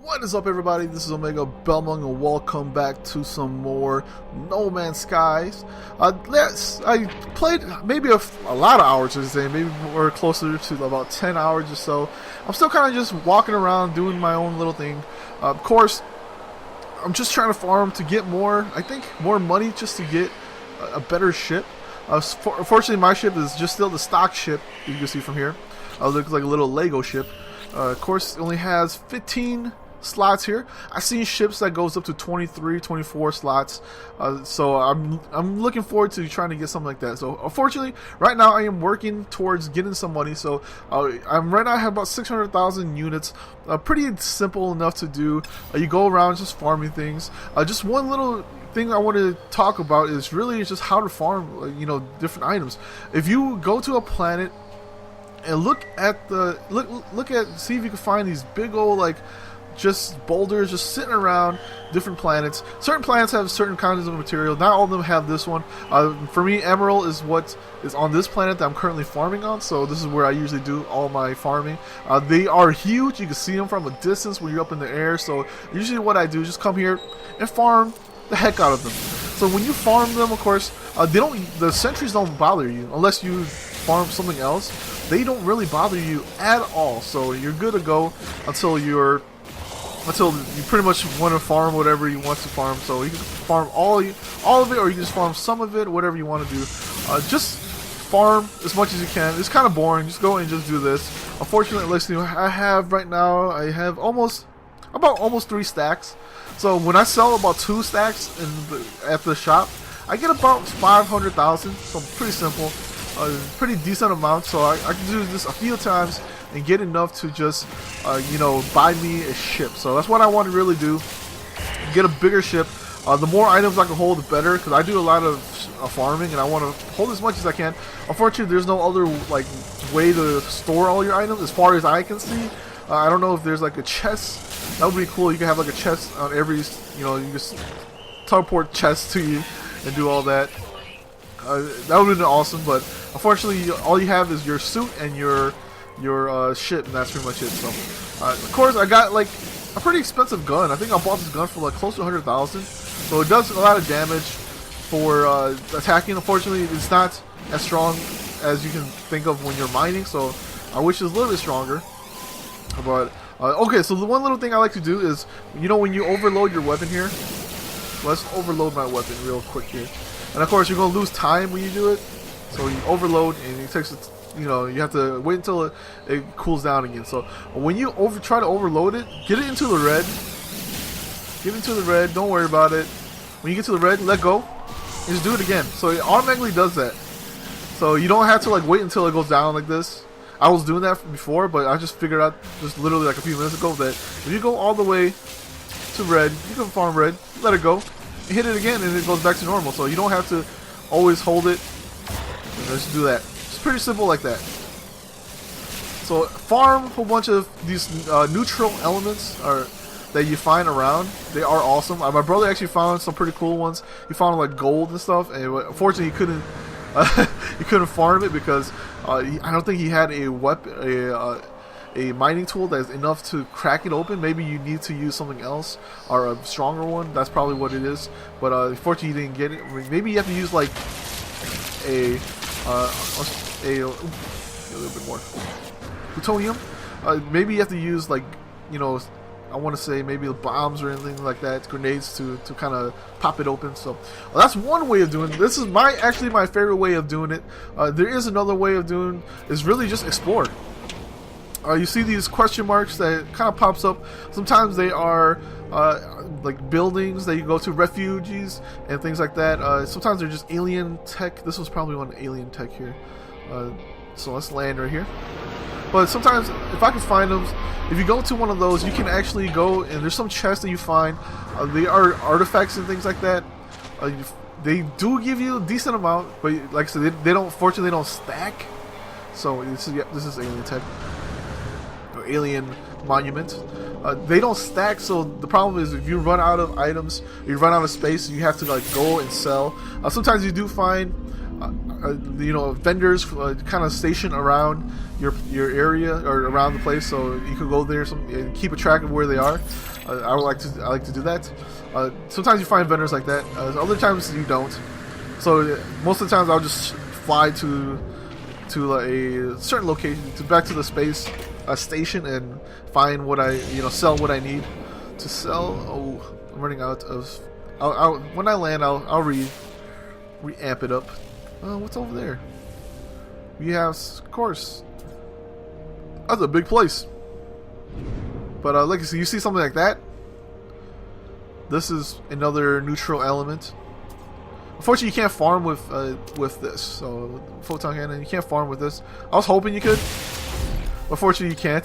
What is up, everybody? This is Omegabalmung, and welcome back to some more No Man's Skies. I played maybe a lot of hours today. Maybe we're closer to about 10 hours or so. I'm still kind of just walking around doing my own little thing. Of course, I'm just trying to farm to get more, I think, more money just to get a better ship. Fortunately, my ship is just still the stock ship, you can see from here. It looks like a little Lego ship. Of course, it only has 15 slots here. I've seen ships that goes up to 23, 24 slots. So I'm looking forward to trying to get something like that. So unfortunately, right now I am working towards getting some money. So I'm right now I have about 600,000 units. Pretty simple enough to do. You go around just farming things. Just one little thing I want to talk about is really just how to farm, different items. If you go to a planet and look at see if you can find these big old just boulders just sitting around different planets. Certain planets have certain kinds of material. Not all of them have this one. For me, emerald is what is on this planet that I'm currently farming on. So this is where I usually do all my farming. They are huge. You can see them from a distance when you're up in the air. So usually what I do is just come here and farm the heck out of them. So when you farm them, of course, the sentries don't bother you unless you farm something else. They don't really bother you at all. So you're good to go until you pretty much want to farm whatever you want to farm. So you can farm all of it, or you can just farm some of it, whatever you want to do. Just farm as much as you can. It's kind of boring. Just go and just do this. Unfortunately, I have right now, I have almost 3 stacks. So when I sell about 2 stacks at the shop, I get about 500,000. So pretty simple, pretty decent amount. So I can do this a few times and get enough to just, buy me a ship. So that's what I want to really do. Get a bigger ship. The more items I can hold, the better, because I do a lot of farming and I want to hold as much as I can. Unfortunately, there's no other way to store all your items as far as I can see. I don't know if there's a chest. That would be cool. You can have a chest on every, you just teleport chests to you and do all that. That would have been awesome, but unfortunately, all you have is your suit and your ship, and that's pretty much it. So of course I got a pretty expensive gun. I think I bought this gun for close to 100,000, so it does a lot of damage for attacking. Unfortunately, it's not as strong as you can think of when you're mining, so I wish it was a little bit stronger. But okay, so the one little thing I like to do is, when you overload your weapon here, let's overload my weapon real quick here. And of course, you're gonna lose time when you do it, so you overload and it takes you have to wait until it cools down again. So when you try to overload it, get it into the red. Get into the red. Don't worry about it. When you get to the red, let go and just do it again. So it automatically does that. So you don't have to wait until it goes down like this. I was doing that before, but I just figured out just literally a few minutes ago that if you go all the way to red, you can farm red, let it go, and hit it again, and it goes back to normal. So you don't have to always hold it. And just do that. Pretty simple like that. So farm a whole bunch of these neutral elements that you find around. They are awesome. My brother actually found some pretty cool ones. He found gold and stuff, and unfortunately he couldn't he couldn't farm it because I don't think he had a mining tool that's enough to crack it open. Maybe you need to use something else or a stronger one. That's probably what it is. But unfortunately he didn't get it. Maybe you have to use a little bit more plutonium. Maybe you have to use I want to say maybe bombs or anything like that, grenades to kind of pop it open. So that's one way of doing it. This is actually my favorite way of doing it. There is another way of doing is really just explore. You see these question marks that kind of pops up. Sometimes they are buildings that you go to, refugees and things like that. Sometimes they're just alien tech. This was probably one alien tech here. So let's land right here. But sometimes, if I can find them, if you go to one of those, you can actually go and there's some chests that you find. They are artifacts and things like that. They do give you a decent amount, but like I said, they don't. Fortunately, they don't stack. So this is alien tech, or alien monument. They don't stack, so the problem is if you run out of items, you run out of space, you have to go and sell. Sometimes you do find vendors kind of stationed around your area or around the place, so you could go there and keep a track of where they are. I like to do that. Sometimes you find vendors like that. Other times you don't. So most of the times I'll just fly to a certain location, back to the space station, and find what I sell what I need to sell. Oh, I'm running out of. When I land, I'll re-amp it up. What's over there? We have, of course. That's a big place. But like you see something like that. This is another neutral element. Unfortunately, you can't farm with this. So photon cannon, you can't farm with this. I was hoping you could. Unfortunately, you can't.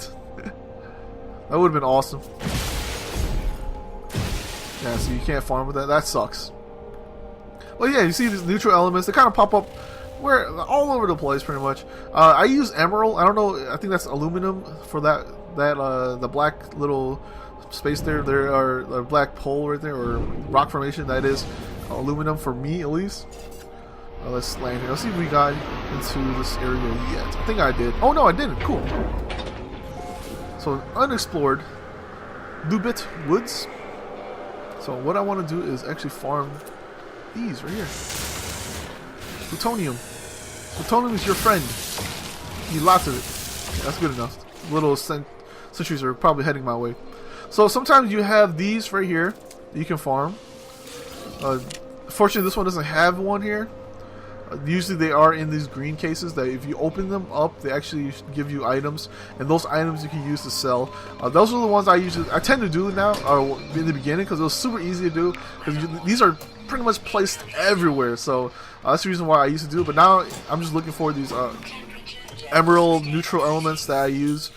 That would have been awesome. Yeah, so you can't farm with that. That sucks. Well, yeah, you see these neutral elements. They kind of pop up all over the place, pretty much. I use emerald. I don't know. I think that's aluminum for that the black little space there. There are a black pole right there, or rock formation. That is aluminum for me, at least. Let's land here. Let's see if we got into this area yet. I think I did. Oh no, I didn't. Cool. So unexplored Lubit Woods. So what I want to do is actually farm these right here. Plutonium. Plutonium is your friend. You need lots of it. Yeah, that's good enough. Little sentries are probably heading my way. So sometimes you have these right here that you can farm. Fortunately, this one doesn't have one here. Usually they are in these green cases that if you open them up, they actually give you items, and those items you can use to sell. Those are the ones I tend to do now, in the beginning, because it was super easy to do, because these are pretty much placed everywhere. So that's the reason why I used to do it. But now I'm just looking for these emerald neutral elements that I use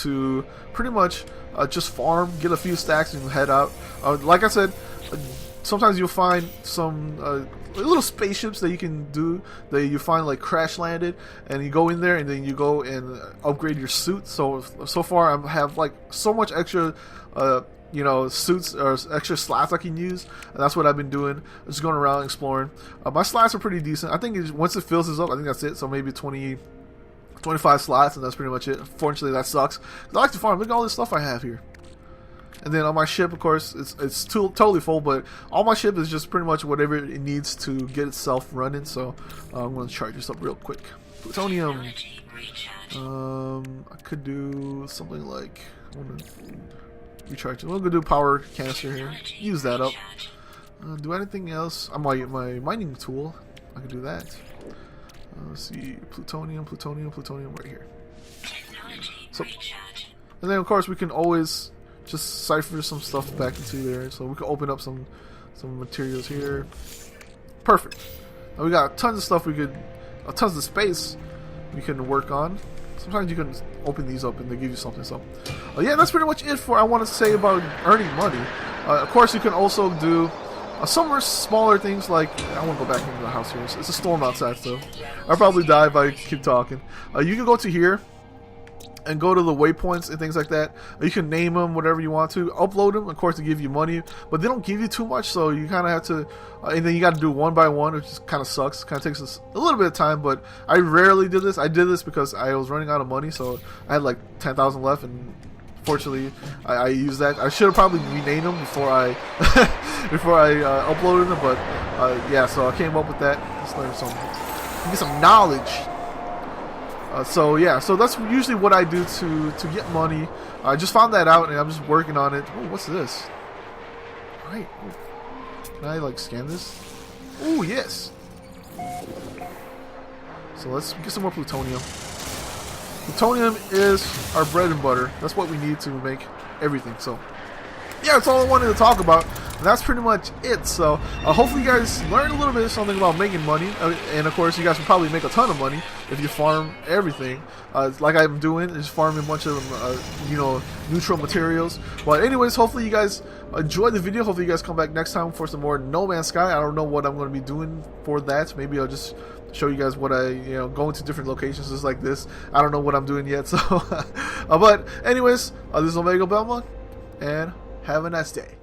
to pretty much just farm, get a few stacks, and head out. Like I said, sometimes you'll find some little spaceships that you can do, that you find like crash landed, and you go in there and then you go and upgrade your suit. So far I have like so much extra suits or extra slots I can use, and that's what I've been doing, just going around exploring. My slots are pretty decent. I think once it fills this up, I think that's it. So maybe 25 slots, and that's pretty much it. Fortunately, that sucks, 'cause I like to farm. Look at all this stuff I have here. And then on my ship, of course, it's totally full, but all my ship is just pretty much whatever it needs to get itself running. So I'm going to charge this up real quick. Plutonium. I could do something like, I'm going to recharge it. I'm going to do power canister here. Use that up. Do anything else? My mining tool. I can do that. Let's see, plutonium right here. So, and then of course we can always just cipher some stuff back into there. So we can open up some materials here. Perfect. Now we got tons of stuff tons of space we can work on. Sometimes you can open these up and they give you something. So yeah, that's pretty much it for I want to say about earning money. Of course, you can also do some more smaller things, like I want to go back into the house here. It's a storm outside, so I'll probably die if I keep talking. You can go to here and go to the waypoints and things like that. You can name them whatever you want to. Upload them, of course, to give you money, but they don't give you too much, so you kind of have to. And then you got to do one by one, which kind of sucks. Kind of takes us a little bit of time, but I rarely did this. I did this because I was running out of money, so I had like 10,000 left, and fortunately, I used that. I should have probably renamed them before I uploaded them, but yeah. So I came up with that. Let's learn get some knowledge. So yeah, so that's usually what I do to get money. I just found that out, and I'm just working on it. Oh, what's this? All right. Can I like scan this? Oh yes. So let's get some more plutonium. Plutonium is our bread and butter. That's what we need to make everything. So yeah, that's all I wanted to talk about. And that's pretty much it. So hopefully you guys learned a little bit of something about making money. And of course, you guys will probably make a ton of money if you farm everything. Like I'm doing, is farming a bunch of neutral materials. But anyways, hopefully you guys enjoyed the video. Hopefully you guys come back next time for some more No Man's Sky. I don't know what I'm going to be doing for that. Maybe I'll just show you guys what I, going to different locations just like this. I don't know what I'm doing yet. So, but anyways, this is Omegabalmung, and have a nice day.